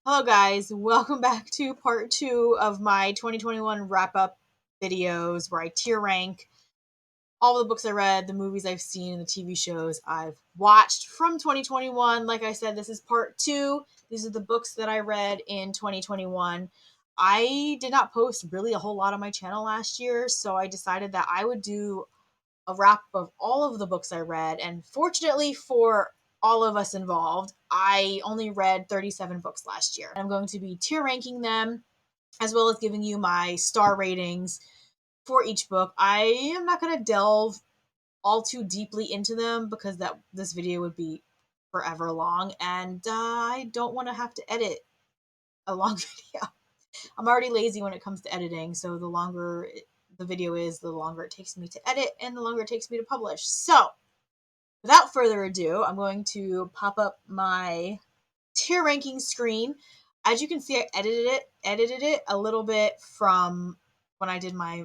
Hello guys, welcome back to part 2 of my 2021 wrap-up videos where I tier rank all the books I read, the movies I've seen, and the TV shows I've watched from 2021. Like I said, this is part 2. These are the books that I read in 2021. I did not post really a whole lot on my channel last year, so I decided that I would do a wrap of all of the books I read, and fortunately for all of us involved, I only read 37 books last year. I'm going to be tier ranking them as well as giving you my star ratings for each book. I am not going to delve all too deeply into them because this video would be forever long, and I don't want to have to edit a long video. I'm already lazy when it comes to editing, so the longer the video is, the longer it takes me to edit and the longer it takes me to publish. So, without further ado, I'm going to pop up my tier ranking screen. As you can see, I edited it a little bit from when I did my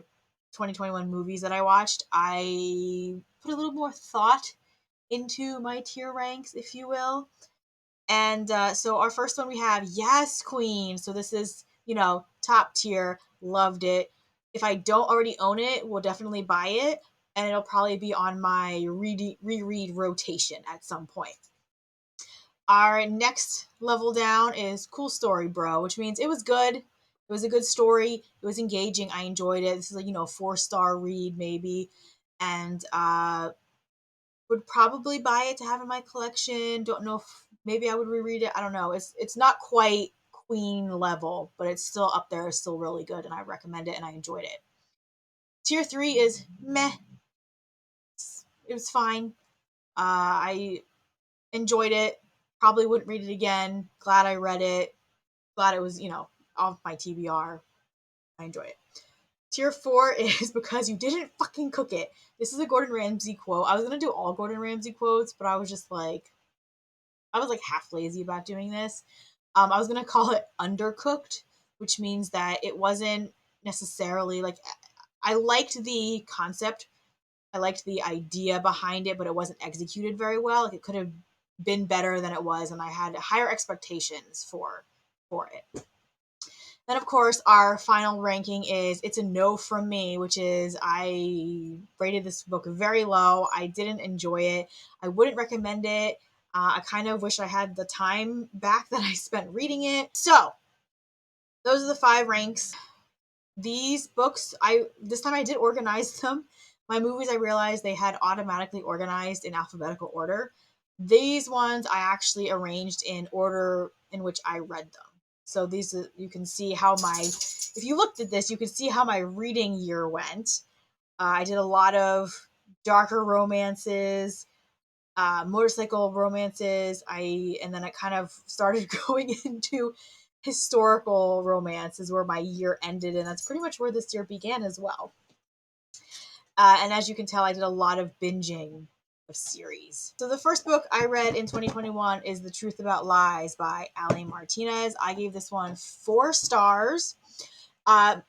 2021 movies that I watched. I put a little more thought into my tier ranks, if you will. And so our first one we have Yes Queen. So this is, top tier. Loved it. If I don't already own it, we'll definitely buy it. And it'll probably be on my reread rotation at some point. Our next level down is Cool Story Bro, which means it was good. It was a good story. It was engaging. I enjoyed it. This is a 4-star read maybe. And would probably buy it to have in my collection. Don't know if maybe I would reread it. I don't know. It's not quite Queen level, but it's still up there. It's still really good, and I recommend it, and I enjoyed it. Tier 3 is meh. It was fine. I enjoyed it. Probably wouldn't read it again. Glad I read it. Glad it was, off my TBR. I enjoyed it. Tier 4 is Because You Didn't Fucking Cook It. This is a Gordon Ramsay quote. I was going to do all Gordon Ramsay quotes, but I was half lazy about doing this. I was going to call it undercooked, which means that it wasn't necessarily I liked the concept. I liked the idea behind it, but it wasn't executed very well. It could have been better than it was, and I had higher expectations for it. Then, of course, our final ranking is It's a No from me, which is I rated this book very low. I didn't enjoy it. I wouldn't recommend it. I kind of wish I had the time back that I spent reading it. So, those are the 5 ranks. These books, this time I did organize them. My movies, I realized they had automatically organized in alphabetical order. These ones I actually arranged in order in which I read them. So these, you can see how if you looked at this, you can see how my reading year went. I did a lot of darker romances, motorcycle romances. And then I kind of started going into historical romances where my year ended, and that's pretty much where this year began as well. And as you can tell, I did a lot of binging of series. So the first book I read in 2021 is The Truth About Lies by Ali Martinez. I gave this one 4 stars. Again,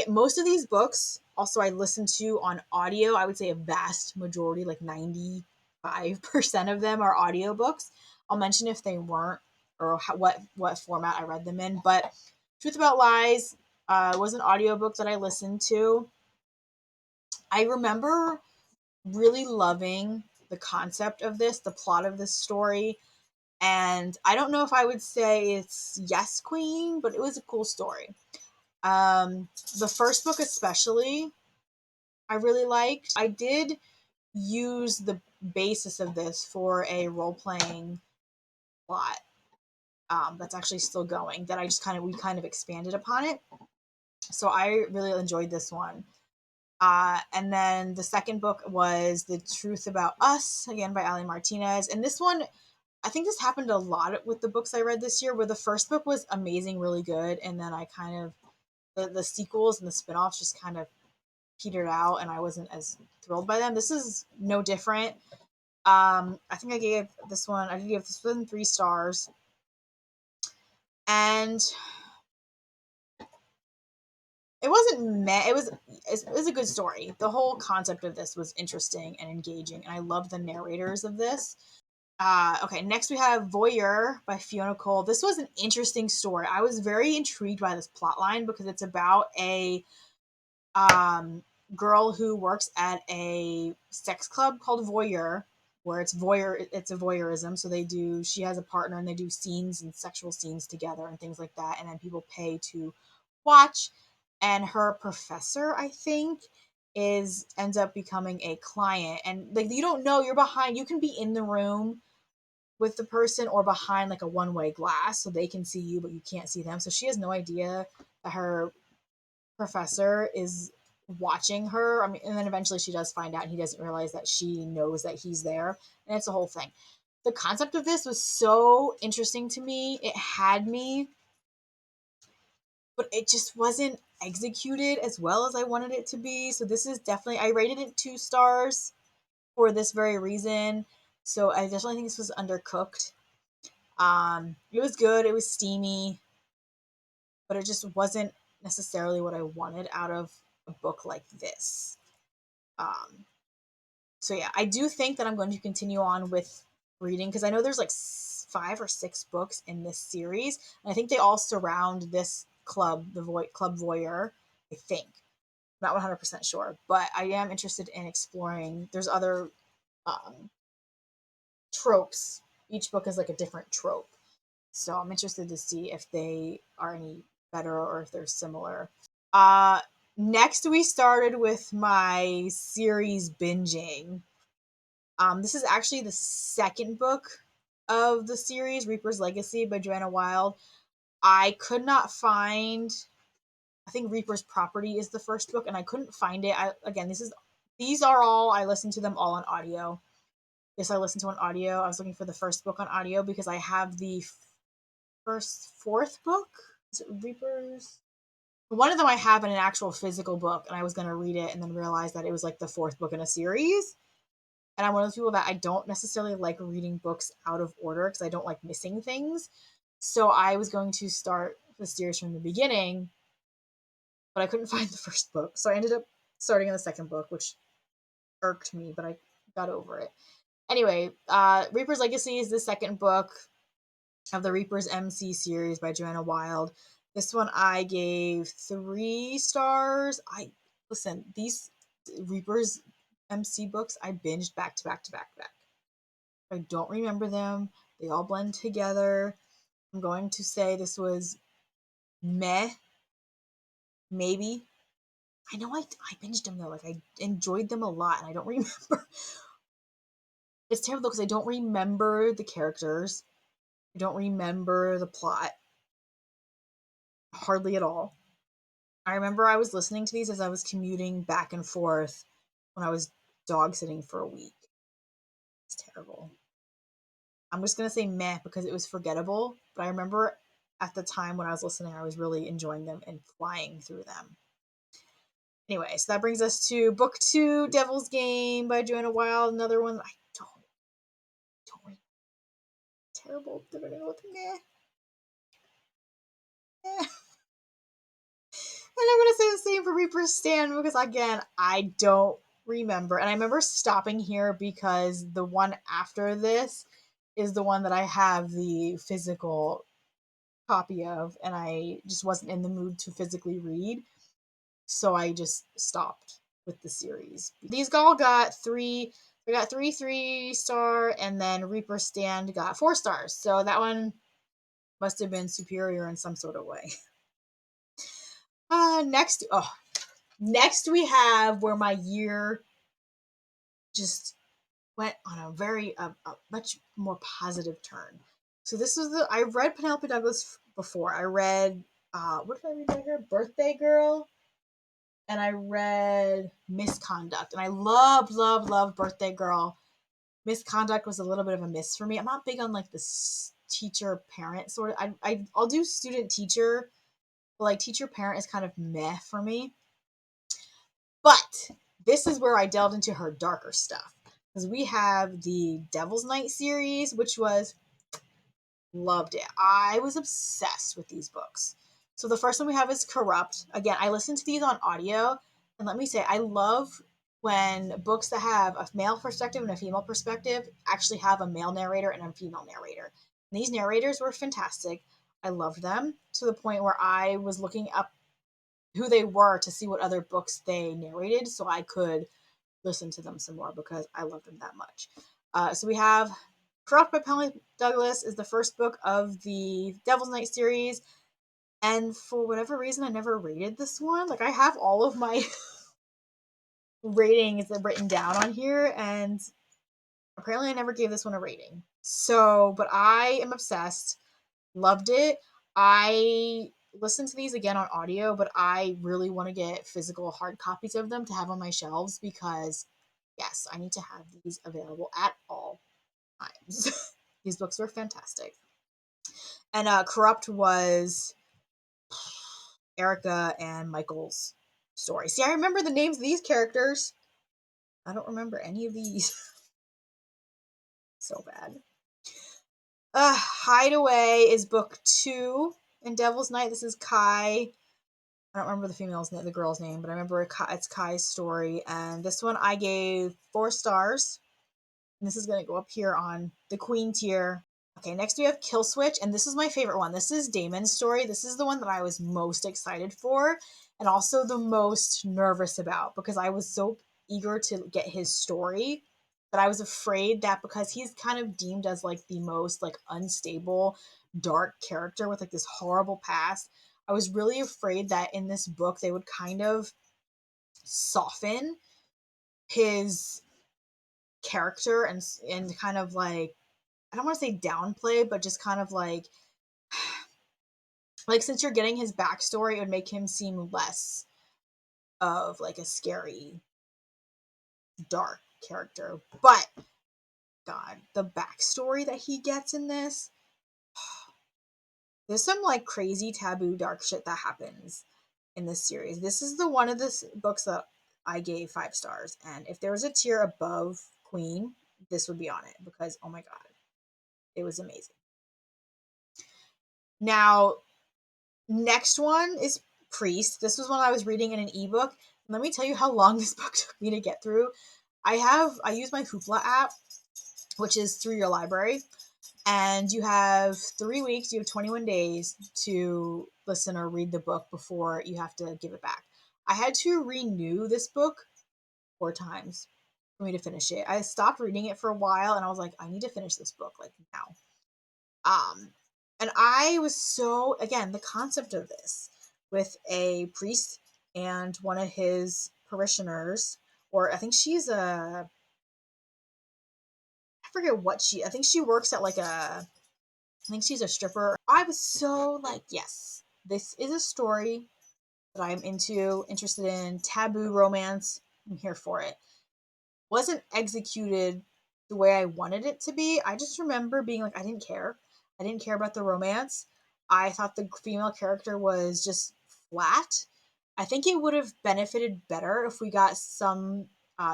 most of these books also I listened to on audio. I would say a vast majority, like 95% of them are audiobooks. I'll mention if they weren't or what format I read them in. But Truth About Lies was an audiobook that I listened to. I remember really loving the concept of this, the plot of this story. And I don't know if I would say it's Yes Queen, but it was a cool story. The first book especially, I really liked. I did use the basis of this for a role-playing plot that's actually still going, that we kind of expanded upon it. So I really enjoyed this one. And then the second book was The Truth About Us, again by Ali Martinez. And this one, I think this happened a lot with the books I read this year, where the first book was amazing, really good, and then I kind of, the sequels and the spin-offs just kind of petered out, and I wasn't as thrilled by them. This is no different. I think I gave this one 3 stars. And it wasn't it was a good story. The whole concept of this was interesting and engaging, and I love the narrators of this. Okay, next we have Voyeur by Fiona Cole. This was an interesting story. I was very intrigued by this plot line because it's about a um, girl who works at a sex club called Voyeur, where it's a voyeurism. So she has a partner and they do scenes and sexual scenes together and things like that. And then people pay to watch. And her professor, I think, ends up becoming a client. And like you don't know, you're behind, you can be in the room with the person or behind like a one-way glass so they can see you but you can't see them. So she has no idea that her professor is watching her. I mean, and then eventually she does find out and he doesn't realize that she knows that he's there. And it's a whole thing. The concept of this was so interesting to me. It had me, but it just wasn't executed as well as I wanted it to be. So this is definitely, I rated it 2 stars for this very reason. So I definitely think this was undercooked. It was good. It was steamy, but it just wasn't necessarily what I wanted out of a book like this. Um, so yeah, I do think that I'm going to continue on with reading because I know there's like 5 or 6 books in this series, and I think they all surround this club, the Club Voyeur. I think, not 100% sure, but I am interested in exploring. There's other um, tropes. Each book is like a different trope. So I'm interested to see if they are any better or if they're similar. Uh Next we started with my series binging. This is actually the second book of the series, Reaper's Legacy by Joanna Wild. I could not find, I think Reaper's Property is the first book and I couldn't find it. These are all, I listened to them all on audio. This I listened to on audio. I was looking for the first book on audio because I have the fourth book. Is it Reapers? One of them I have in an actual physical book, and I was going to read it and then realized that it was like the fourth book in a series. And I'm one of those people that I don't necessarily like reading books out of order because I don't like missing things. So I was going to start the series from the beginning, but I couldn't find the first book. So I ended up starting in the second book, which irked me, but I got over it. Anyway, Reaper's Legacy is the second book of the Reaper's MC series by Joanna Wild. This one I gave 3 stars. These Reaper's MC books I binged back to back to back to back. I don't remember them. They all blend together. I'm going to say this was meh, maybe. I know I binged them though. Like I enjoyed them a lot, and I don't remember. It's terrible because I don't remember the characters. I don't remember the plot hardly at all. I remember I was listening to these as I was commuting back and forth when I was dog sitting for a week. It's terrible. I'm just going to say meh because it was forgettable, but I remember at the time when I was listening, I was really enjoying them and flying through them. Anyway, so that brings us to book 2, Devil's Game by Joanna Wild. Another one I don't read. Terrible. Meh. And I'm going to say the same for Reaper's Stand because, again, I don't remember. And I remember stopping here because the one after this is the one that I have the physical copy of, and I just wasn't in the mood to physically read. So I just stopped with the series. These all got three. We got 3 3-star, and then Reaper Stand got 4 stars. So that one must have been superior in some sort of way. Next we have where my year just went on a much more positive turn. So this is I've read Penelope Douglas before. I read what did I read by her? Birthday Girl, and I read Misconduct, and I love Birthday Girl. Misconduct was a little bit of a miss for me. I'm not big on like this teacher parent sort of. I'll do student teacher, but like teacher parent is kind of meh for me. But this is where I delved into her darker stuff because we have the Devil's Night series, which was loved it. I was obsessed with these books. So the first one we have is Corrupt. Again, I listened to these on audio, and let me say, I love when books that have a male perspective and a female perspective actually have a male narrator and a female narrator. And these narrators were fantastic. I loved them to the point where I was looking up who they were to see what other books they narrated so I could listen to them some more because I love them that much. So we have Corrupt by Penny Douglas is the first book of the Devil's Night series. And for whatever reason, I never rated this one. Like, I have all of my ratings written down on here, and apparently I never gave this one a rating. So, but I am obsessed. Loved it. I listened to these again on audio, but I really want to get physical hard copies of them to have on my shelves because, yes, I need to have these available at all times. These books were fantastic. And Corrupt was Erica and Michael's story. See, I remember the names of these characters. I don't remember any of these. So bad. Hideaway is book 2 in Devil's Night. This is Kai. I don't remember the girl's name, but I remember it's Kai's story. And this one I gave 4 stars. And this is going to go up here on the Queen tier. Okay, next we have Kill Switch, and this is my favorite one. This is Damon's story. This is the one that I was most excited for and also the most nervous about because I was so eager to get his story that I was afraid that because he's kind of deemed as like the most like unstable, dark character with like this horrible past, I was really afraid that in this book they would kind of soften his character and kind of like I don't want to say downplay, but just kind of like since you're getting his backstory, it would make him seem less of like a scary, dark character. But God, the backstory that he gets in this, there's some like crazy taboo dark shit that happens in this series. This is the one of the books that I gave 5 stars, and if there was a tier above Queen, this would be on it because oh my God, it was amazing. Now, next one is Priest. This was one I was reading in an ebook. Let me tell you how long this book took me to get through. I use my Hoopla app, which is through your library, and you have 3 weeks, you have 21 days to listen or read the book before you have to give it back. I had to renew this book 4 times for me to finish it. I stopped reading it for a while and I was like, I need to finish this book like now. And I was so, again, the concept of this with a priest and one of his parishioners, or I think I forget what I think she works at I think she's a stripper. I was so like, yes, this is a story that I'm interested in, taboo romance. I'm here for it. Wasn't executed the way I wanted it to be. I just remember being like, I didn't care. I didn't care about the romance. I thought the female character was just flat. I think it would have benefited better if we got some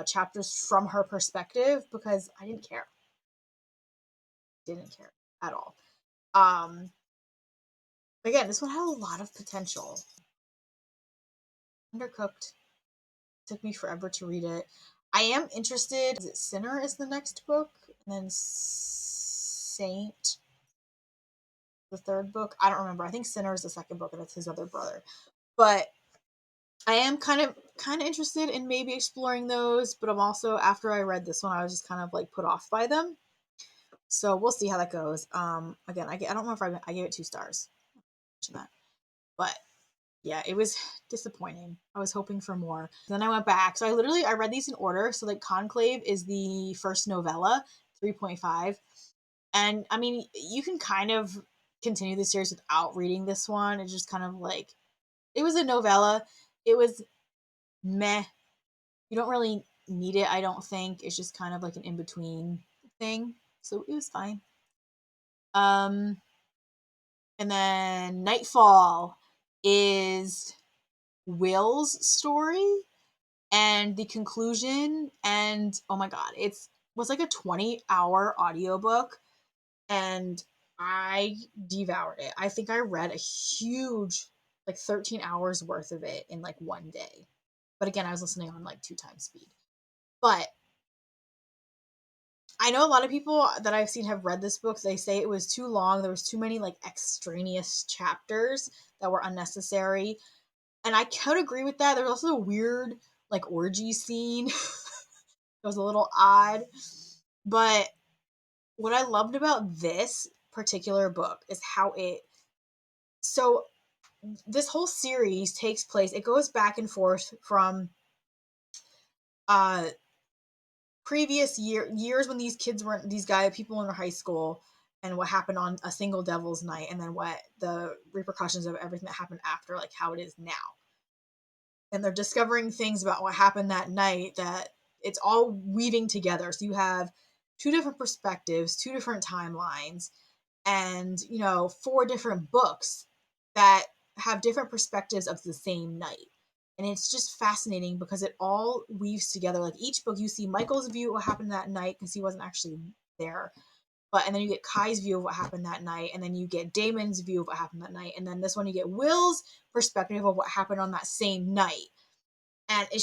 chapters from her perspective because I didn't care. Didn't care at all. Again, this one had a lot of potential. Undercooked. Took me forever to read it. I am interested. Is it Sinner is the next book? And then Saint, the third book? I don't remember. I think Sinner is the second book, and it's his other brother. But I am kind of interested in maybe exploring those, but I'm also, after I read this one, I was just kind of like put off by them. So we'll see how that goes. Again, I don't know if I gave it 2 stars. That. But yeah, it was disappointing. I was hoping for more. Then I went back. So I read these in order. So like Conclave is the first novella, 3.5. And I mean, you can kind of continue the series without reading this one. It's just kind of like, it was a novella. It was meh. You don't really need it, I don't think. It's just kind of like an in-between thing. So it was fine. And then Nightfall is Will's story and the conclusion, and oh my God, it was like a 20-hour audiobook and I devoured it. I think I read a huge, like 13 hours worth of it in like one day. But again, I was listening on like 2 times speed. But I know a lot of people that I've seen have read this book. They say it was too long. There was too many like extraneous chapters that were unnecessary. And I could agree with that. There's also a weird like orgy scene. It was a little odd. But what I loved about this particular book is how so this whole series takes place, it goes back and forth from uh previous years when people in high school, and what happened on a single devil's night, and then what the repercussions of everything that happened after, like how it is now. And they're discovering things about what happened that night, that it's all weaving together. So you have two different perspectives, two different timelines, and four different books that have different perspectives of the same night. And it's just fascinating because it all weaves together. Like each book, you see Michael's view of what happened that night because he wasn't actually there, and then you get Kai's view of what happened that night, and then you get Damon's view of what happened that night, and then this one you get Will's perspective of what happened on that same night. And it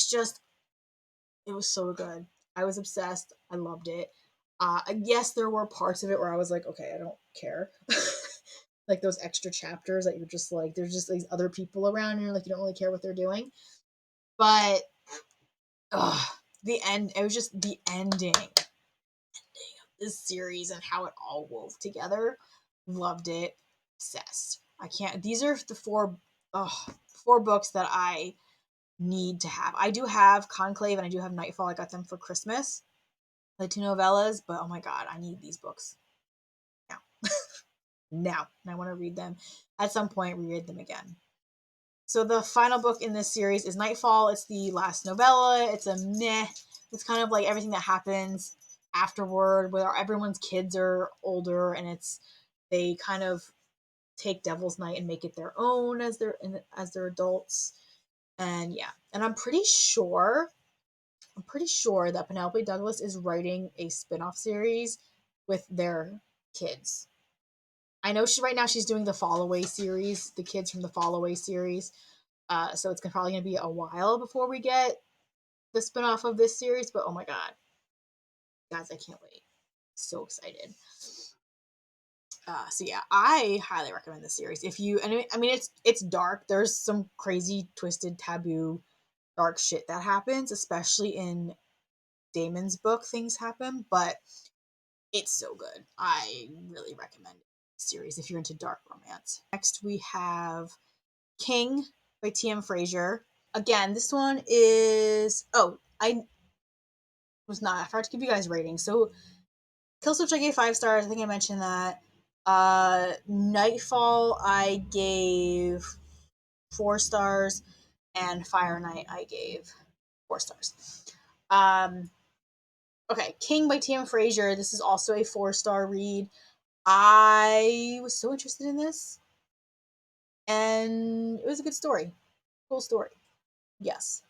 was so good. I was obsessed. I loved it. Yes, there were parts of it where I was like, okay, I don't care. Like those extra chapters that you're just like, there's just these other people around, and you're like, you don't really care what they're doing. But the end, it was just the ending of this series and how it all wove together. Loved it. Obsessed. I can't. These are the four books that I need to have. I do have Conclave and I do have Nightfall. I got them for Christmas, the two novellas. But oh my god, I need these books now. Now, and I want to read them at some point. Reread them again. So the final book in this series is Nightfall. It's the last novella. It's a meh. It's kind of like everything that happens afterward, where everyone's kids are older, and they kind of take Devil's Night and make it their own as they're adults. And yeah, and I'm pretty sure that Penelope Douglas is writing a spin-off series with their kids. I know right now she's doing the Fall Away series, the kids from the Fall Away series. So it's probably going to be a while before we get the spinoff of this series, but oh my god, guys, I can't wait. So excited. So yeah, I highly recommend this series. If you, and I mean, it's dark. There's some crazy, twisted, taboo, dark shit that happens, especially in Damon's book. Things happen, but it's so good. I really recommend the series if you're into dark romance. Next, we have King by T.M. Frazier. Again, this one is I forgot to give you guys ratings. So Killswitch I gave 5 stars. I think I mentioned that. Nightfall I gave 4 stars, and Fire Night I gave 4 stars. Okay, King by T.M. Frazier. This is also a 4-star read. I was so interested in this, and it was a good story. Cool story. Yes.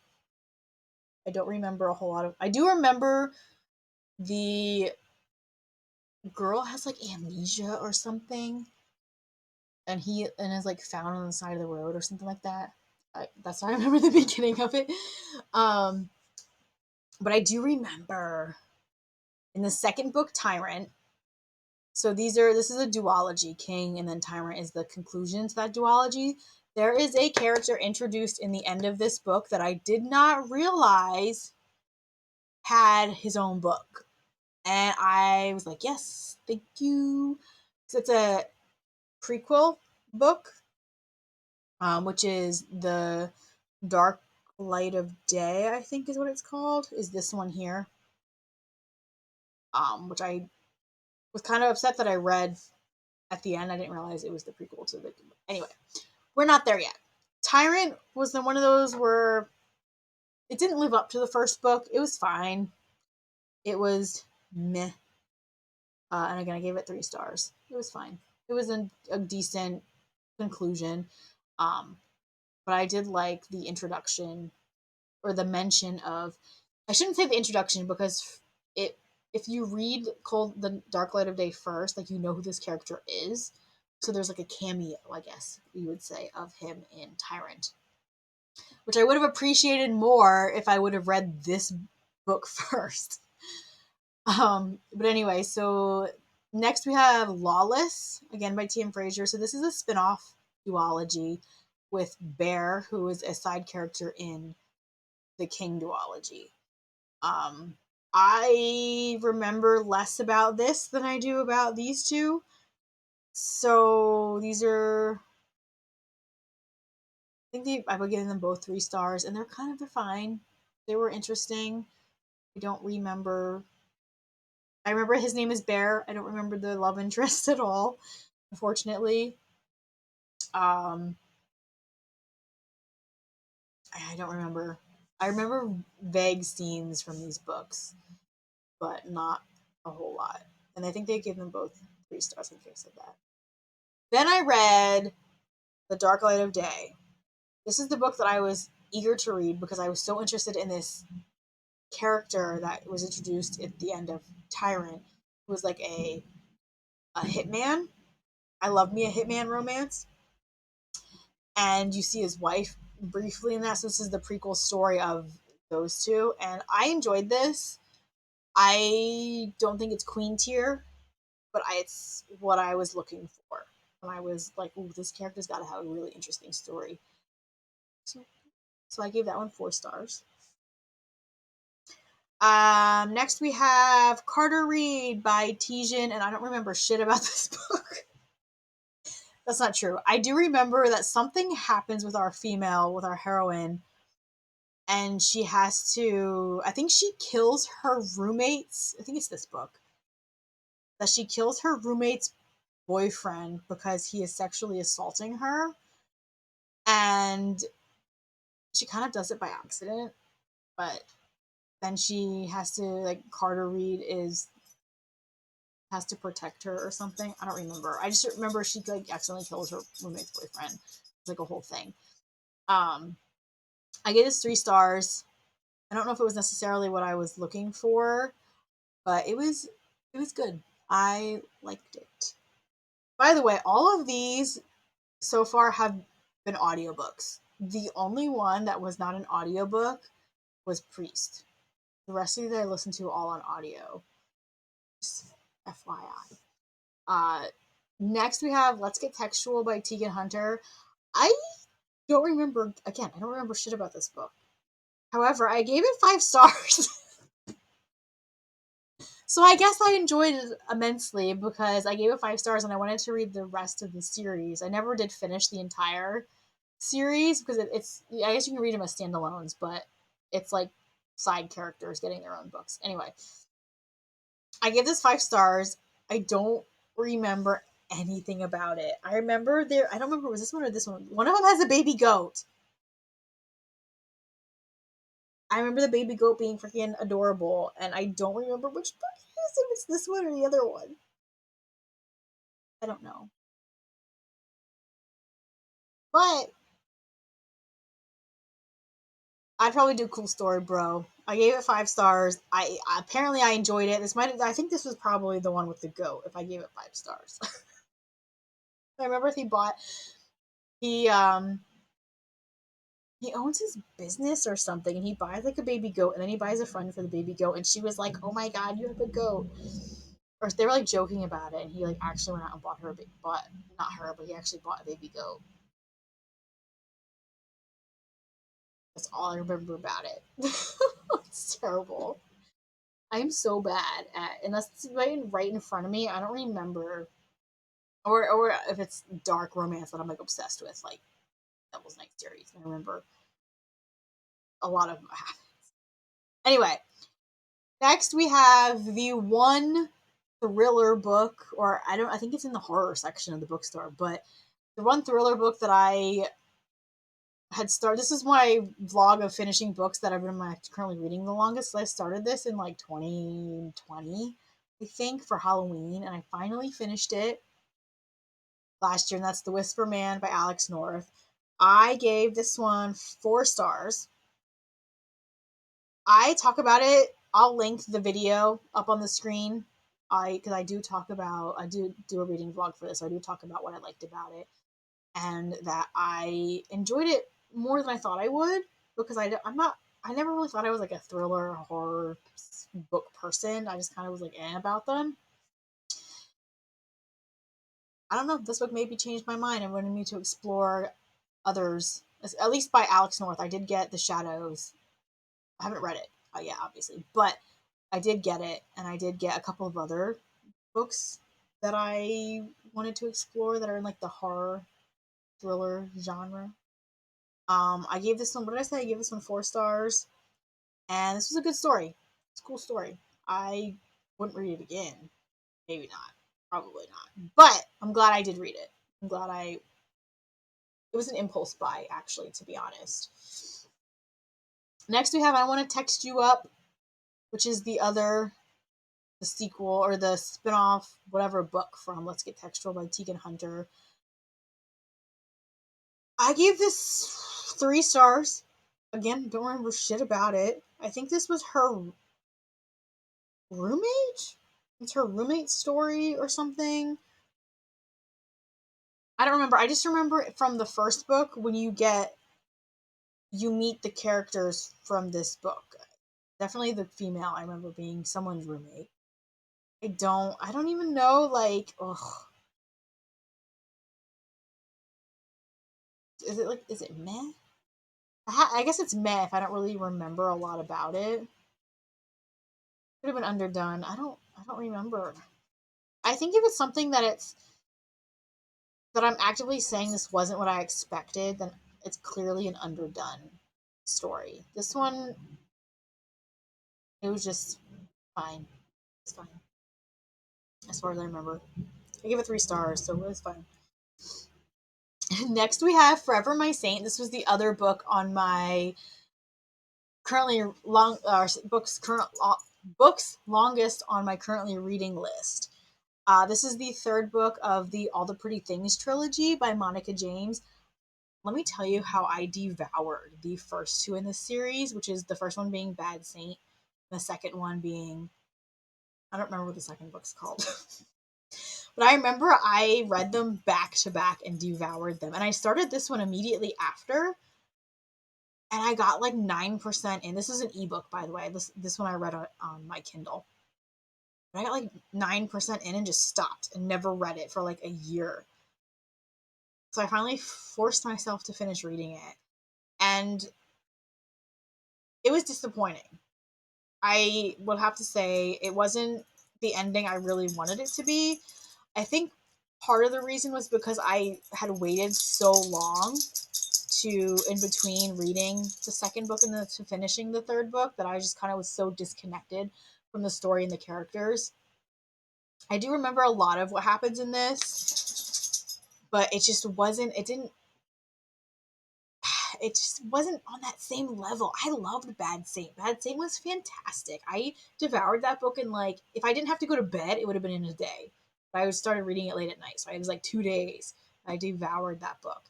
I don't remember a whole lot of. I do remember the girl has like amnesia or something, and is like found on the side of the road or something like that. That's how I remember the beginning of it. But I do remember in the second book, Tyrant. So this is a duology. King and then Tyrant is the conclusion to that duology. There is a character introduced in the end of this book that I did not realize had his own book. And I was like, yes, thank you. So it's a prequel book, which is The Dark Light of Day, I think is what it's called, is this one here. Which I was kind of upset that I read at the end. I didn't realize it was the prequel to the. Anyway, we're not there yet. Tyrant was one of those where it didn't live up to the first book. It was fine. It was meh. And again, I gave it 3 stars. It was fine. It was a decent conclusion. But I did like the introduction, or the mention of. I shouldn't say the introduction, because if you read The Dark Light of Day first, like, you know who this character is. So there's like a cameo, I guess you would say, of him in Tyrant, which I would have appreciated more if I would have read this book first. But anyway, so next we have Lawless, again by T.M. Frazier. So this is a spin-off duology with Bear, who is a side character in the King duology. Um, I remember less about this than I do about these two. So these are, I would give them both 3 stars, and they're fine. They were interesting. I don't remember. I remember his name is Bear. I don't remember the love interest at all, unfortunately. Um, I don't remember. I remember vague scenes from these books, but not a whole lot. And I think they gave them both 3 stars. I think I said that. Then I read The Dark Light of Day. This is the book that I was eager to read because I was so interested in this character that was introduced at the end of Tyrant, who was like a hitman. I love me a hitman romance. And you see his wife briefly in that. So this is the prequel story of those two. And I enjoyed this. I don't think it's queen tier, but it's what I was looking for. And I was like, ooh, this character's got to have a really interesting story. So I gave that one 4 stars. Next we have Carter Reed by Tijan, and I don't remember shit about this book. That's not true. I do remember that something happens with our heroine, and she has to, I think she kills her roommates. I think it's this book. That she kills her roommate's boyfriend because he is sexually assaulting her. And she kind of does it by accident, but then she has to, like, Carter Reed has to protect her or something. I don't remember. I just remember she, like, accidentally kills her roommate's boyfriend. It's like a whole thing. I gave this 3 stars. I don't know if it was necessarily what I was looking for, but it was good. I liked it. By the way, all of these so far have been audiobooks. The only one that was not an audiobook was Priest. The rest of these I listened to all on audio. Just FYI. Next we have Let's Get Textual by Tegan Hunter. I don't remember, again, I don't remember shit about this book. However, I gave it 5 stars. So I guess I enjoyed it immensely because I gave it 5 stars and I wanted to read the rest of the series. I never did finish the entire series because it's, I guess you can read them as standalones, but it's like side characters getting their own books. Anyway, I give this 5 stars. I don't remember anything about it. I remember I don't remember, was this one or this one? One of them has a baby goat. I remember the baby goat being freaking adorable, and I don't remember which book it is, if it's this one or the other one. I don't know. But I'd probably do Cool Story, bro. I gave it 5 stars. I apparently I enjoyed it. I think this was probably the one with the goat if I gave it 5 stars. I remember he he owns his business or something, and he buys like a baby goat, and then he buys a friend for the baby goat, and she was like, "Oh my god, you have a goat." Or they were like joking about it, and he like actually went out and bought not her, but he actually bought a baby goat. That's all I remember about it. It's terrible. I'm so bad at, unless it's right in front of me, I don't remember. Or if it's dark romance that I'm like obsessed with, like Devil's Night series. I remember a lot of them happen. Anyway, next we have the one thriller book, or I think it's in the horror section of the bookstore, but the one thriller book that I had started. This is my vlog of finishing books that I've been currently reading the longest. So I started this in like 2020, I think, for Halloween, and I finally finished it last year, and that's The Whisper Man by Alex North. I gave this one 4 stars. I talk about it. I'll link the video up on the screen. Because I do do a reading vlog for this. So I do talk about what I liked about it, and that I enjoyed it more than I thought I would, because I never really thought I was like a thriller or horror book person. I just kind of was like about them. I don't know. This book maybe changed my mind and wanted me to explore others. At least by Alex North, I did get The Shadows. I haven't read it, yeah, obviously, but I did get it, and I did get a couple of other books that I wanted to explore that are in like the horror thriller genre. I gave this one. What did I say? I gave this one 4 stars, and this was a good story. It's a cool story. I wouldn't read it again. Maybe not. Probably not. But I'm glad I did read it. I'm glad I. It was an impulse buy, actually, to be honest. Next, we have I Want to Text You Up, which is the sequel or the spin-off, whatever book from Let's Get Textual by Tegan Hunter. I gave this 3 stars. Again, don't remember shit about it. I think this was her roommate? It's her roommate's story or something. I don't remember. I just remember from the first book when you meet the characters from this book. Definitely the female. I remember being someone's roommate. I don't even know, like, ugh. Is it meh? I guess it's meh if I don't really remember a lot about it. Could have been underdone. I don't remember. I think if it's something that I'm actively saying this wasn't what I expected, then it's clearly an underdone story. This one, it was just fine. It's fine. As far as I remember. I gave it 3 stars, so it was fine. Next we have Forever My Saint. This was the other book on my currently long books longest on my currently reading list. This is the third book of the All the Pretty Things trilogy by Monica James. Let me tell you how I devoured the first 2 in this series, which is the first one being Bad Saint, the second one being, I don't remember what the second book's called. But I remember I read them back to back and devoured them. And I started this one immediately after, and I got like 9% in. This is an ebook, by the way. This one I read on my Kindle. But I got like 9% in and just stopped and never read it for like a year. So I finally forced myself to finish reading it. And it was disappointing. I would have to say it wasn't the ending I really wanted it to be. I think part of the reason was because I had waited so long in between reading the second book and to finishing the third book that I just kind of was so disconnected from the story and the characters. I do remember a lot of what happens in this, but it just wasn't on that same level. I loved Bad Saint. Bad Saint was fantastic. I devoured that book in, like, if I didn't have to go to bed, it would have been in a day. But I started reading it late at night, so it was like 2 days. I devoured that book.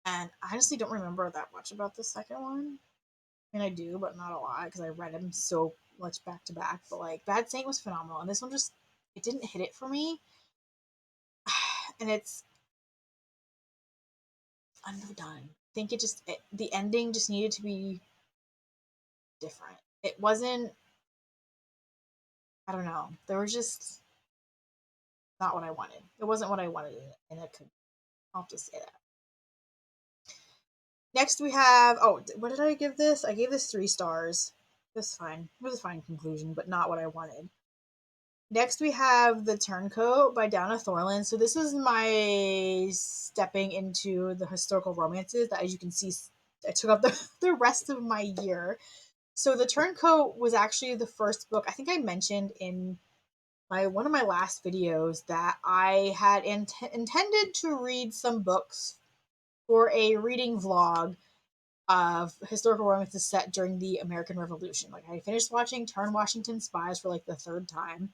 And I honestly don't remember that much about the second one. I mean, I do, but not a lot because I read them so much back to back. But like, Bad Saint was phenomenal, and this one just it didn't hit it for me, and it's underdone. I think the ending just needed to be different. It wasn't. I don't know. There was just not what I wanted. It wasn't what I wanted in it. I'll just say that. Next we have, what did I give this? I gave this 3 stars. It was fine. It was a fine conclusion, but not what I wanted. Next we have The Turncoat by Donna Thorland. So this is my stepping into the historical romances that, as you can see, I took up the rest of my year. So The Turncoat was actually the first book. I think I mentioned in one of my last videos that I had intended to read some books for a reading vlog of historical romances set during the American Revolution. Like, I finished watching Turn Washington Spies for like the third time,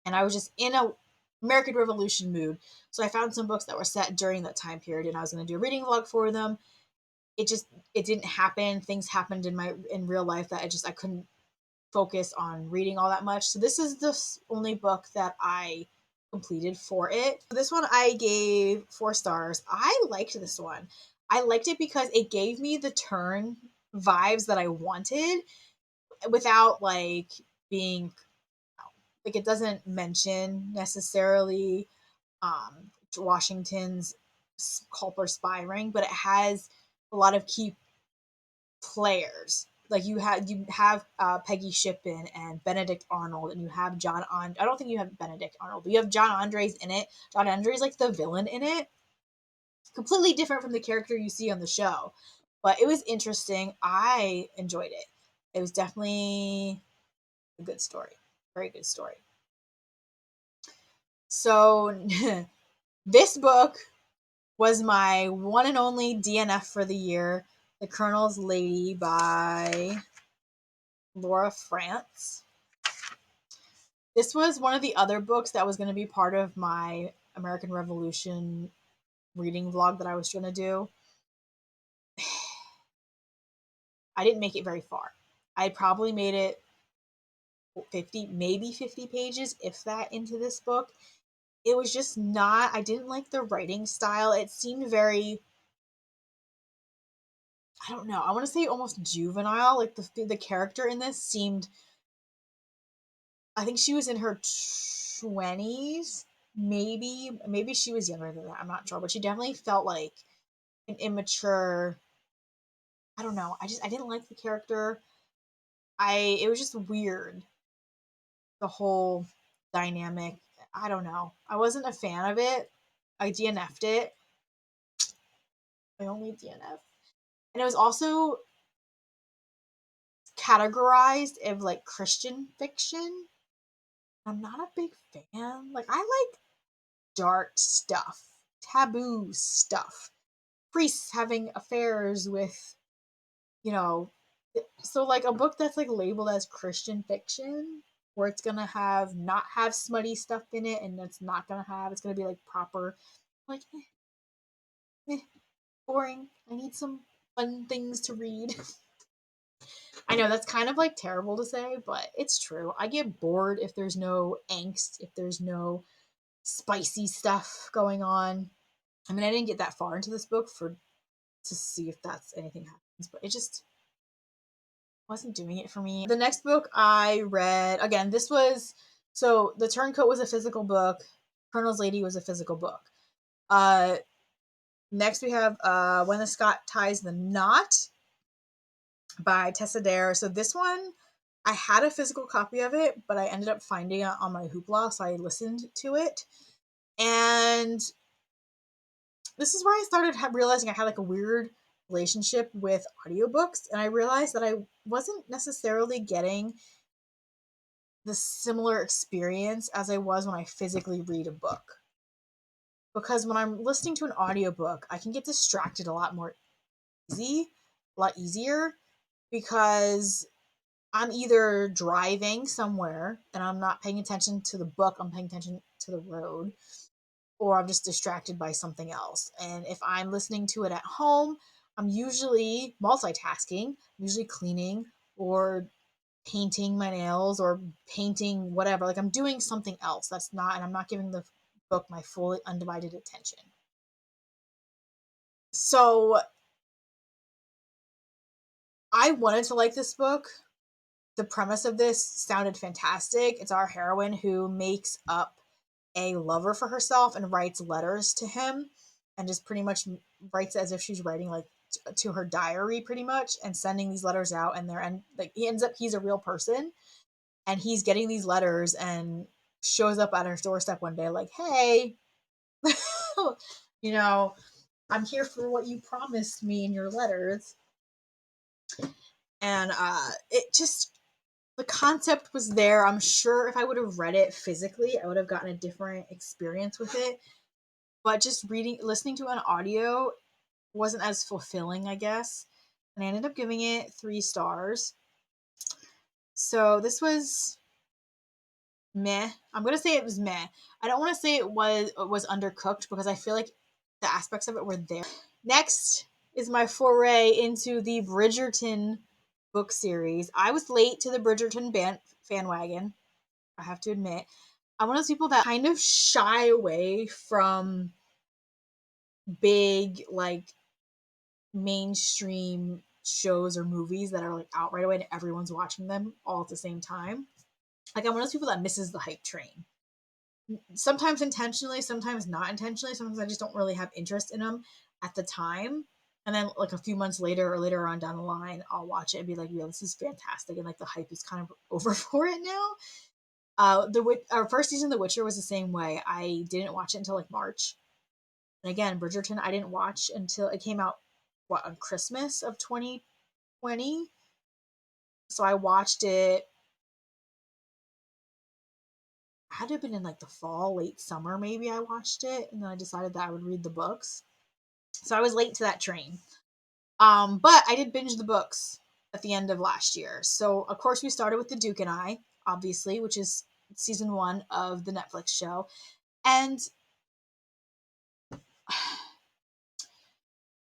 and I was just in a American Revolution mood. So I found some books that were set during that time period, and I was going to do a reading vlog for them. It didn't happen. Things happened in real life that I couldn't focus on reading all that much. So this is the only book that I completed for it. This one I gave 4 stars. I liked this one. I liked it because it gave me the turn vibes that I wanted without like being like, it doesn't mention necessarily Washington's cult or spy ring, but it has a lot of key players. Like you have Peggy Shippen and Benedict Arnold, and you have John on. I don't think you have Benedict Arnold, but you have John Andres in it. John Andres like the villain in it, completely different from the character you see on the show. But it was interesting. I enjoyed it. It was definitely a good story, very good story. So this book was my one and only DNF for the year, The Colonel's Lady by Laura France. This was one of the other books that was going to be part of my American Revolution reading vlog that I was going to do. I didn't make it very far. I probably made it 50, maybe 50 pages, if that, into this book. It was just not, I didn't like the writing style. It seemed very, I don't know, I want to say almost juvenile. Like the character in this seemed, I think she was in her 20s, maybe she was younger than that. I'm not sure, but she definitely felt like an immature, I don't know. I didn't like the character. It was just weird, the whole dynamic. I don't know. I wasn't a fan of it. I DNF'd it. I only DNF. And it was also categorized as like Christian fiction. I'm not a big fan. Like, I like dark stuff, taboo stuff, priests having affairs with, you know, so like a book that's like labeled as Christian fiction, where it's gonna have not have smutty stuff in it, and it's gonna be like proper, like boring. I need some fun things to read. I know that's kind of like terrible to say, but it's true. I get bored if there's no angst, if there's no spicy stuff going on. I mean, I didn't get that far into this book to see if that's anything happens, but it just wasn't doing it for me. The next book I read, again, this was, so The Turncoat was a physical book, Colonel's Lady was a physical book. Next we have When the Scot Ties the Knot by Tessa Dare. So this one, I had a physical copy of it, but I ended up finding it on my Hoopla, so I listened to it. And this is where I started realizing I had like a weird relationship with audiobooks, and I realized that I wasn't necessarily getting the similar experience as I was when I physically read a book. Because when I'm listening to an audiobook, I can get distracted a lot easier, because I'm either driving somewhere and I'm not paying attention to the book, I'm paying attention to the road, or I'm just distracted by something else. And if I'm listening to it at home, I'm usually multitasking, I'm usually cleaning or painting my nails or painting whatever. Like, I'm doing something else and I'm not giving the book my full undivided attention. So I wanted to like this book. The premise of this sounded fantastic. It's our heroine who makes up a lover for herself and writes letters to him, and just pretty much writes it as if she's writing like to her diary, pretty much, and sending these letters out. And like he's a real person, and he's getting these letters and shows up at her doorstep one day like, hey, you know, I'm here for what you promised me in your letters. And it just, the concept was there. I'm sure if I would have read it physically, I would have gotten a different experience with it. But just listening to an audio wasn't as fulfilling, I guess. And I ended up giving it 3 stars. So this was meh. I'm gonna say it was meh. I don't want to say it was undercooked, because I feel like the aspects of it were there. Next is my foray into the Bridgerton book series. I was late to the Bridgerton fan wagon, I have to admit. I'm one of those people that kind of shy away from big, like, mainstream shows or movies that are like out right away and everyone's watching them all at the same time. Like I'm one of those people that misses the hype train. Sometimes intentionally, sometimes not intentionally. Sometimes I just don't really have interest in them at the time. And then like a few months later or later on down the line, I'll watch it and be like, "Yo, this is fantastic," and like the hype is kind of over for it now. Our first season of The Witcher was the same way. I didn't watch it until like March. And again, Bridgerton, I didn't watch until it came out, what, on Christmas of 2020. So I watched it, had to have been in like the fall, late summer, maybe I watched it. And then I decided that I would read the books. So I was late to that train. But I did binge the books at the end of last year. So of course we started with The Duke and I, obviously, which is season 1 of the Netflix show. And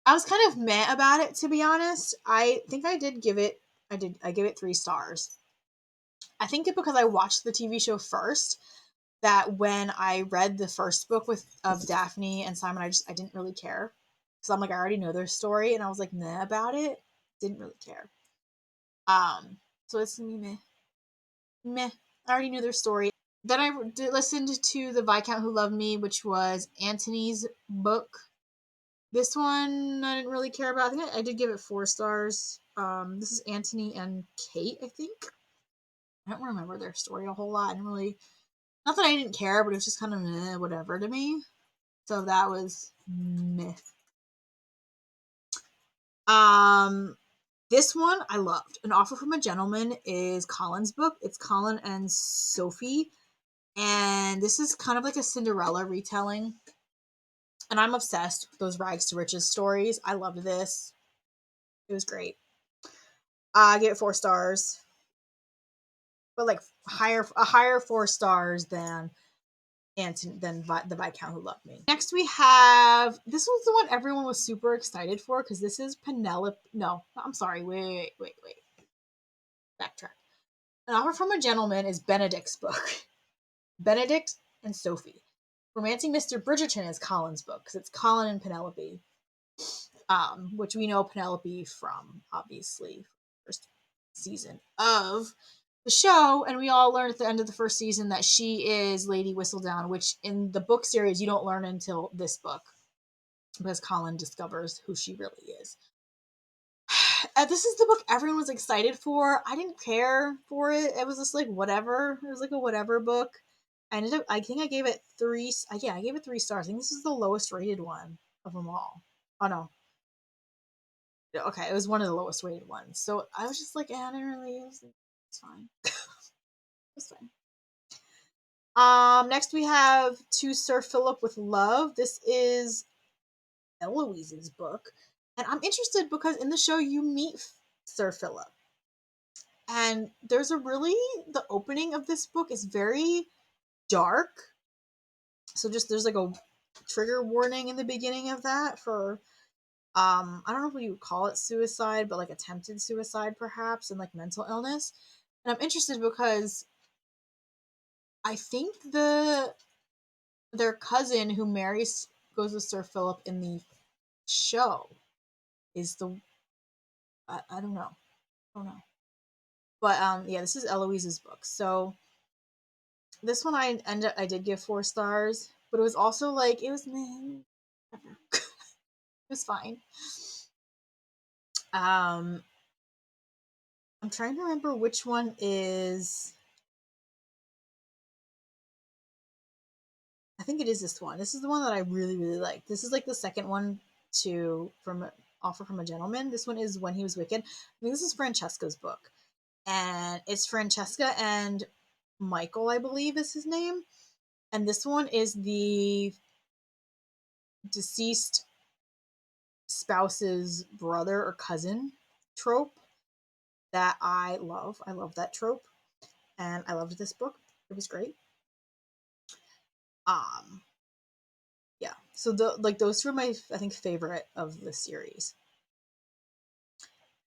I was kind of meh about it, to be honest. I think I give it 3 stars. I think it because I watched the TV show first, that when I read the first book of Daphne and Simon, I didn't really care. Because I'm like, I already know their story, and I was like meh about it. Didn't really care. So it's meh. Meh. I already knew their story. Then I listened to The Viscount Who Loved Me, which was Antony's book. This one I didn't really care about. I think I did give it 4 stars. This is Antony and Kate, I think. I don't remember their story a whole lot. I didn't really, not that I didn't care, but it was just kind of meh, whatever to me. So that was meh. This one I loved. An Offer from a Gentleman is Colin's book. It's Colin and Sophie, and this is kind of like a Cinderella retelling. And I'm obsessed with those rags to riches stories. I loved this. It was great. I give it 4 stars, but like a higher 4 stars than the Viscount Who Loved Me. Next we have, this was the one everyone was super excited for because this is Penelope. No, I'm sorry. Wait. Backtrack. An Offer from a Gentleman is Benedict's book. Benedict and Sophie. Romancing Mr. Bridgerton is Colin's book because it's Colin and Penelope, which we know Penelope from, obviously, first season of the show, and we all learn at the end of the first season that she is Lady Whistledown, which in the book series you don't learn until this book because Colin discovers who she really is. This is the book everyone was excited for. I didn't care for it. It was just like whatever. It was like a whatever book. I think I gave it 3. Yeah, I gave it 3 stars. I think this is the lowest rated one of them all. Oh no. Okay, it was one of the lowest rated ones. So I was just like, I didn't really. It's fine. It's fine. Next we have To Sir Philip with Love. This is Eloise's book. And I'm interested because in the show you meet Sir Philip. And the opening of this book is very dark. So just there's like a trigger warning in the beginning of that for, I don't know if you would call it suicide, but like attempted suicide perhaps, and like mental illness. And I'm interested because I think their cousin who goes with Sir Philip in the show is I don't know. I don't know. But yeah, this is Eloise's book. So this one I did give 4 stars, but it was also like it was it was fine. I'm trying to remember which one is. I think it is this one. This is the one that I really, really like. This is like the second one from Offer from a Gentleman. This one is When He Was Wicked. I think this is Francesca's book. And it's Francesca and Michael, I believe is his name. And this one is the deceased spouse's brother or cousin trope that I love. I love that trope. And I loved this book. It was great. Yeah. So those 2 are my, I think, favorite of the series.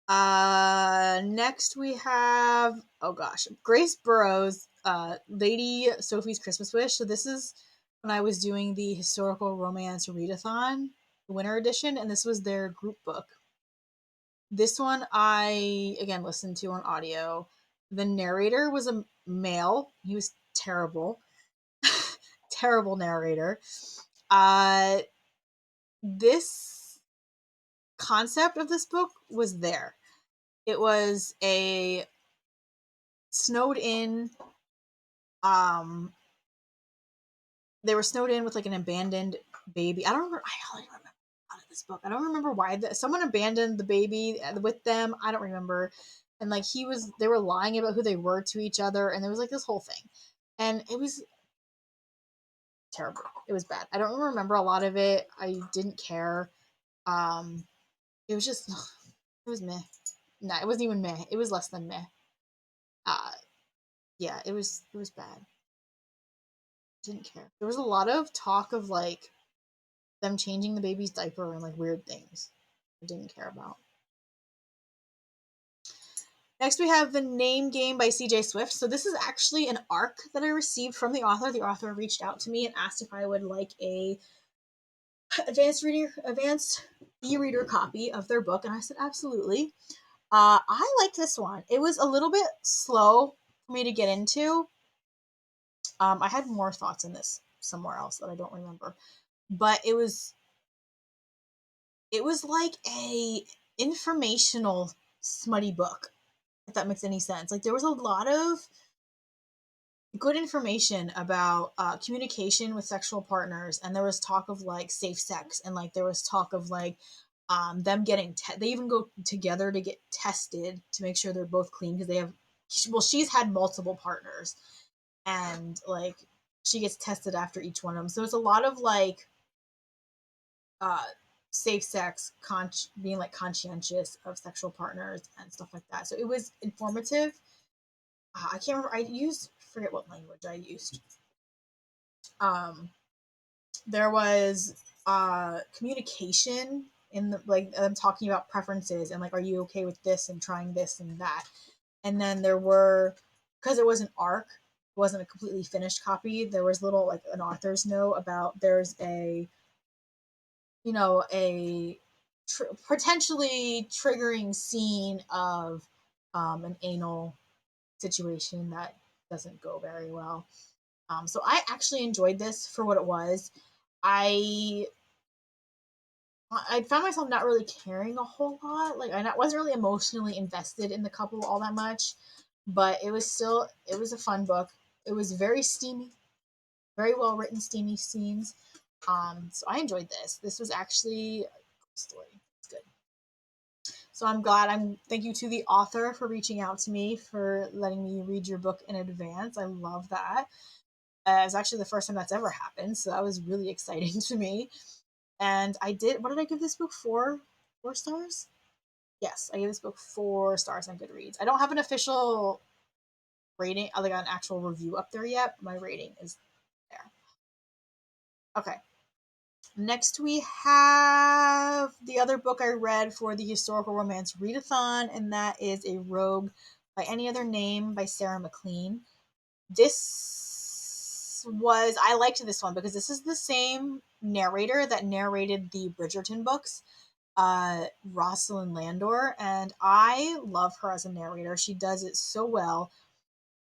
Next we have, oh gosh, Grace Burroughs, Lady Sophie's Christmas Wish. So this is when I was doing the historical romance readathon, the winter edition, and this was their group book. This one I again listened to on audio. The narrator was a male. He was terrible. Terrible narrator. Uh this concept of this book was there. It was a snowed in um they were snowed in with like an abandoned baby. I don't remember. I don't remember out of this book. I don't remember why someone abandoned the baby with them. I don't remember. And like they were lying about who they were to each other, and there was like this whole thing, and it was terrible. It was bad. I don't remember a lot of it. I didn't care. Um, it was just it was meh. No, it wasn't even meh. It was less than meh. Uh, yeah, it was bad. Didn't care. There was a lot of talk of like them changing the baby's diaper and like weird things I didn't care about. Next, we have The Name Game by CJ Swift. So, this is actually an arc that I received from the author. The author reached out to me and asked if I would like a advanced e-reader copy of their book, and I said absolutely. I liked this one. It was a little bit slow for me to get into. I had more thoughts in this somewhere else that I don't remember, but it was like a informational smutty book, if that makes any sense. Like there was a lot of good information about communication with sexual partners, and there was talk of like safe sex, and like there was talk of like them getting they even go together to get tested to make sure they're both clean because they have she's had multiple partners, and like she gets tested after each one of them. So it's a lot of like uh safe sex, being like conscientious of sexual partners and stuff like that. So it was informative. I can't remember. Forget what language I used. Um, there was communication in the like them talking about preferences and like, are you okay with this and trying this and that. And then there were, because it was an arc, it wasn't a completely finished copy. There was little like an author's note about there's a potentially triggering scene of an anal situation that doesn't go very well. So I actually enjoyed this for what it was. I I found myself not really caring a whole lot. Like I wasn't really emotionally invested in the couple all that much, but it was a fun book. It was very steamy, very well written, steamy scenes. So I enjoyed this. This was actually a good story. It's good. So I'm glad. Thank you to the author for reaching out to me for letting me read your book in advance. I love that. It's actually the first time that's ever happened, so that was really exciting to me. And I did. What did I give this book? 4 stars. Yes, I gave this book 4 stars on Goodreads. I don't have an official rating, like an actual review up there yet. My rating is there. Okay. Next, we have the other book I read for the historical romance readathon, and that is A Rogue by Any Other Name by Sarah McLean. I liked this one because this is the same narrator that narrated the Bridgerton books, Rosalind Landor, and I love her as a narrator. She does it so well.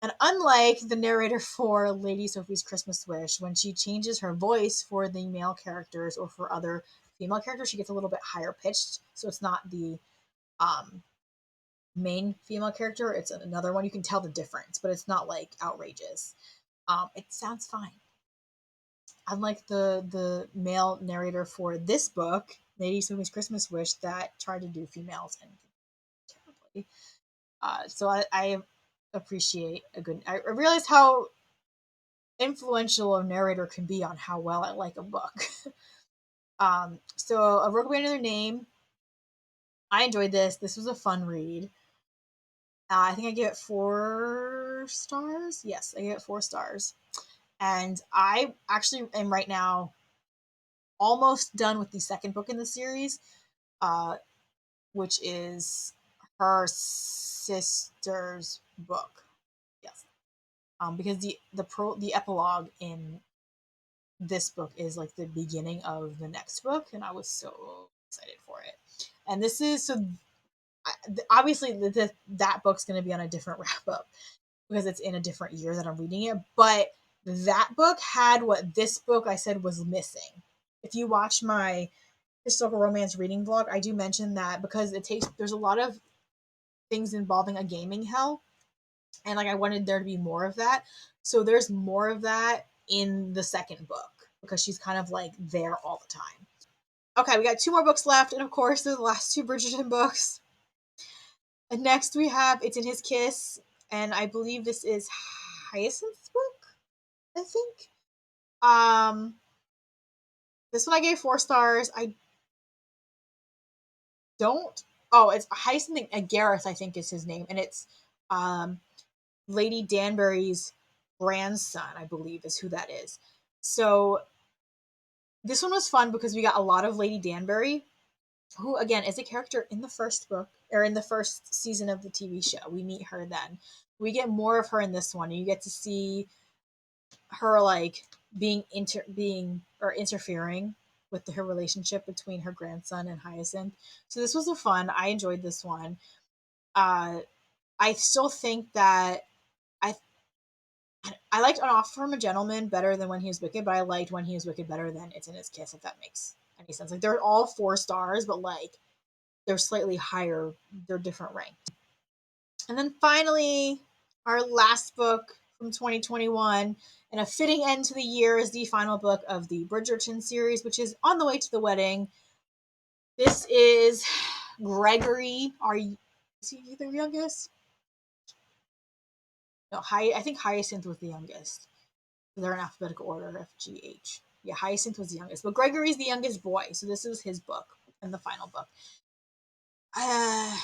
And unlike the narrator for Lady Sophie's Christmas Wish, when she changes her voice for the male characters or for other female characters, she gets a little bit higher pitched. So it's not the um, main female character, it's another one. You can tell the difference, but it's not like outrageous. It sounds fine. Unlike the male narrator for this book, Lady Sophie's Christmas Wish, that tried to do females and terribly. So I appreciate a good. I realized how influential a narrator can be on how well I like a book. So A Rogue by Another Name. I enjoyed this. This was a fun read. I think I gave it 4 stars. Yes, I gave it 4 stars. And I actually am right now almost done with the second book in the series, uh, which is her sister's book. Yes, because the epilogue in this book is like the beginning of the next book, and I was so excited for it. And this is so obviously that book's going to be on a different wrap up because it's in a different year that I'm reading it. But that book had what this book I said was missing. If you watch my historical romance reading vlog, I do mention that because there's a lot of things involving a gaming hell, and like I wanted there to be more of that. So there's more of that in the second book because she's kind of like there all the time. Okay, we got 2 more books left, and of course, the last 2 Bridgerton books. And next we have It's in His Kiss, and I believe this is Hyacinth's book, I think. This one I gave 4 stars. I don't. Oh, it's Hyacinth and Gareth, I think is his name, and it's Lady Danbury's grandson, I believe, is who that is. So this one was fun because we got a lot of Lady Danbury, who again is a character in the first book or in the first season of the TV show. We meet her then. We get more of her in this one, and you get to see her like being or interfering with her relationship between her grandson and Hyacinth. So this was a fun. I enjoyed this one. I still think that I I liked An Offer from a Gentleman better than When He Was Wicked, but I liked When He Was Wicked better than It's in His Kiss, if that makes any sense. Like they're all 4 stars, but like they're slightly higher. They're different ranked. And then finally, our last book from 2021, and a fitting end to the year, is the final book of the Bridgerton series, which is On the Way to the Wedding. This is Gregory. Is he the youngest? No, I think Hyacinth was the youngest. They're in alphabetical order, F, G, H. Yeah, Hyacinth was the youngest, but Gregory's the youngest boy, so this is his book and the final book. And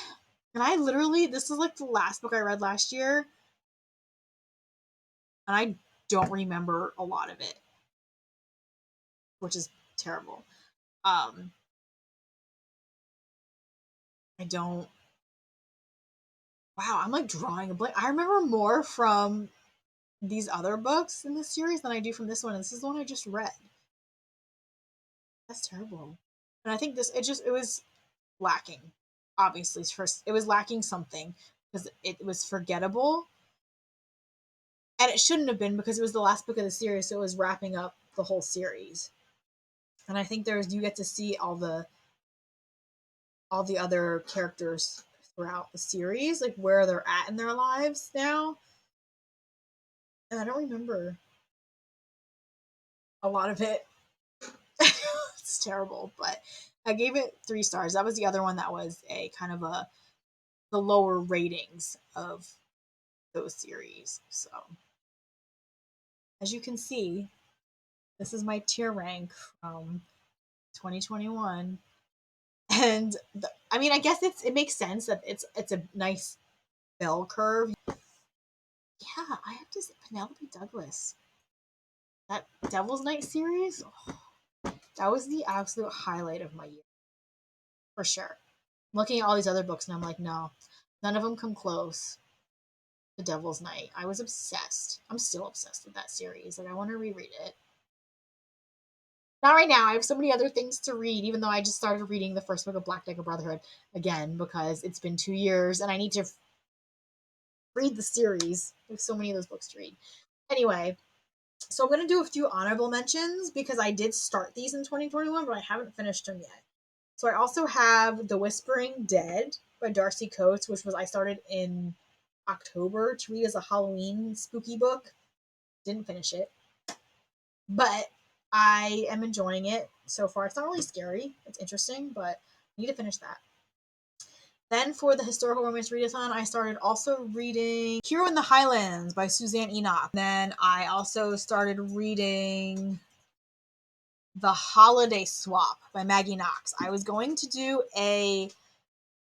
I literally, this is like the last book I read last year, and I don't remember a lot of it, which is terrible. I don't. Wow, I'm like drawing a blank. I remember more from these other books in this series than I do from this one, and this is the one I just read. That's terrible. And I think it was lacking. Obviously, first it was lacking something because it was forgettable, and it shouldn't have been because it was the last book of the series, so it was wrapping up the whole series. And I think you get to see all the other characters throughout the series, like where they're at in their lives now. And I don't remember a lot of it. It's terrible, but I gave it 3 stars. That was the other one that was a kind of the lower ratings of those series. So as you can see, this is my tier rank from 2021. And I mean, I guess it makes sense that it's a nice bell curve. Yeah, I have to say Penelope Douglas. That Devil's Night series, that was the absolute highlight of my year. For sure. I'm looking at all these other books and I'm like, no, none of them come close to Devil's Night. I was obsessed. I'm still obsessed with that series. Like, I want to reread it. Not right now. I have so many other things to read, even though I just started reading the first book of Black Dagger Brotherhood again because it's been 2 years and I need to read the series. There's so many of those books to read. Anyway, so I'm going to do a few honorable mentions because I did start these in 2021, but I haven't finished them yet. So I also have The Whispering Dead by Darcy Coates, which I started in October to read as a Halloween spooky book. Didn't finish it, but I am enjoying it so far. It's not really scary. It's interesting, but I need to finish that. Then for the historical romance readathon, I started also reading Hero in the Highlands by Suzanne Enoch. Then I also started reading The Holiday Swap by Maggie Knox. I was going to do a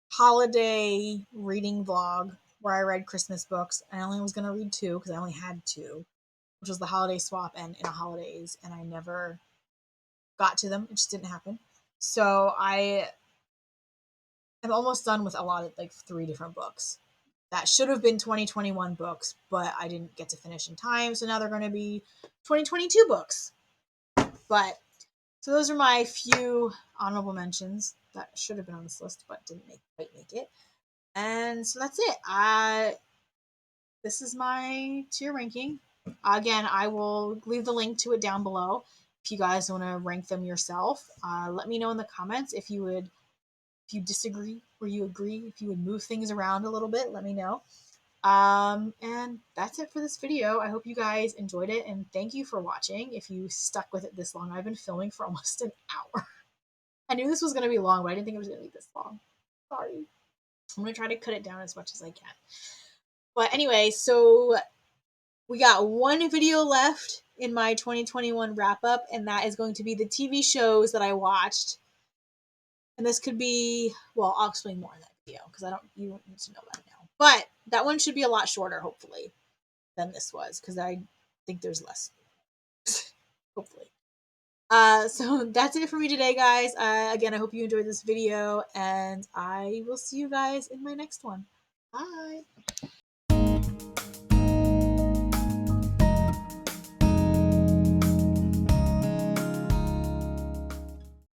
holiday reading vlog where I read Christmas books. I only was going to read 2 because I only had 2, which was The Holiday Swap and In a Holidays, and I never got to them. It just didn't happen. So I am almost done with a lot of like 3 different books that should have been 2021 books, but I didn't get to finish in time. So now they're going to be 2022 books. But so those are my few honorable mentions that should have been on this list, but didn't quite make it. And so that's it. This is my tier ranking. Again, I will leave the link to it down below if you guys want to rank them yourself. Let me know in the comments if you disagree or you agree, if you would move things around a little bit. Let me know. And that's it for this video. I hope you guys enjoyed it, and thank you for watching. If you stuck with it this long, I've been filming for almost an hour. I knew this was going to be long, but I didn't think it was going to be this long. Sorry. I'm going to try to cut it down as much as I can. But anyway, so we got one video left in my 2021 wrap up, and that is going to be the TV shows that I watched. And this could be, well, I'll explain more in that video because you don't need to know that now. But that one should be a lot shorter, hopefully, than this was, because I think there's less. Hopefully. So that's it for me today, guys. Again, I hope you enjoyed this video, and I will see you guys in my next one. Bye.